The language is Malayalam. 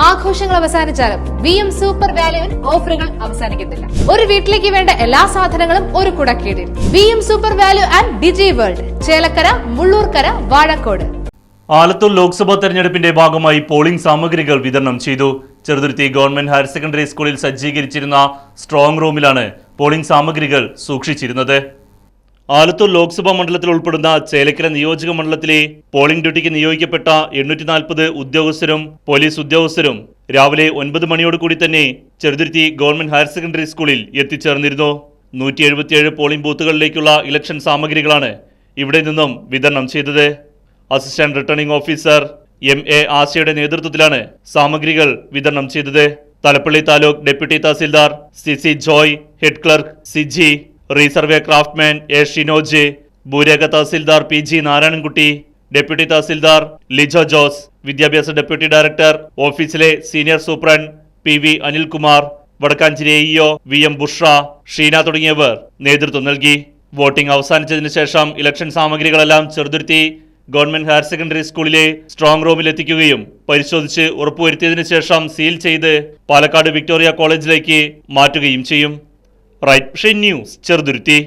ആഘോഷങ്ങൾ അവസാനിച്ചാലും VM സൂപ്പർ വാല്യുവിൽ ഓഫറുകൾ അവസാനിക്കുന്നില്ല. ഒരു വീട്ടിലേക്ക് വേണ്ട എല്ലാ സാധനങ്ങളും ഒരു കുടക്കീഴിൽ. VM super value and digi world, Chelakkara, Mullurkara, Vazhakkode. Alathur Lok Sabha തെരഞ്ഞെടുപ്പിന്റെ ഭാഗമായി പോളിംഗ് സാമഗ്രികൾ വിതരണം ചെയ്തു. ചെറുതുരുത്തി ഗവൺമെന്റ് ഹയർ സെക്കൻഡറി സ്കൂളിൽ സജ്ജീകരിച്ചിരുന്ന സ്ട്രോങ് റൂമിലാണ് പോളിംഗ് സാമഗ്രികൾ സൂക്ഷിച്ചിരുന്നത്. ആലത്തൂർ ലോക്സഭാ മണ്ഡലത്തിൽ ഉൾപ്പെടുന്ന ചേലക്കര നിയോജക മണ്ഡലത്തിലെ പോളിംഗ് ഡ്യൂട്ടിക്ക് നിയോഗിക്കപ്പെട്ട 840 ഉദ്യോഗസ്ഥരും പോലീസ് ഉദ്യോഗസ്ഥരും രാവിലെ 9 മണിയോടുകൂടി തന്നെ ചെറുതുരുത്തി ഗവൺമെന്റ് ഹയർ സെക്കൻഡറി സ്കൂളിൽ എത്തിച്ചേർന്നിരുന്നു. 177 പോളിംഗ് ബൂത്തുകളിലേക്കുള്ള ഇലക്ഷൻ സാമഗ്രികളാണ് ഇവിടെ നിന്നും വിതരണം ചെയ്തത്. അസിസ്റ്റന്റ് റിട്ടേണിംഗ് ഓഫീസർ MA ആശയുടെ നേതൃത്വത്തിലാണ് സാമഗ്രികൾ വിതരണം ചെയ്തത്. Talappilly taluk deputy tahsildar CC Joy, head clerk Siji, resurvey craftsman A Shinoj, ഭൂരേഖ tahsildar PG Narayanankutty, deputy tahsildar Lijo Jose, വിദ്യാഭ്യാസ ഡെപ്യൂട്ടി ഡയറക്ടർ ഓഫീസിലെ senior superintendent PV Anilkumar, Vadakkanchery AEO VM Bushra, Sheena തുടങ്ങിയവർ നേതൃത്വം നൽകി. വോട്ടിംഗ് അവസാനിച്ചതിനു ശേഷം ഇലക്ഷൻ സാമഗ്രികളെല്ലാം ചെറുതുരുത്തി ഗവൺമെന്റ് ഹയർ സെക്കൻഡറി സ്കൂളിലെ സ്ട്രോങ് റൂമിൽ എത്തിക്കുകയും പരിശോധിച്ച് ഉറപ്പുവരുത്തിയതിനു ശേഷം സീൽ ചെയ്ത് പാലക്കാട് വിക്ടോറിയ കോളേജിലേക്ക് മാറ്റുകയും ചെയ്യും. Right News, Cheruthuruthy.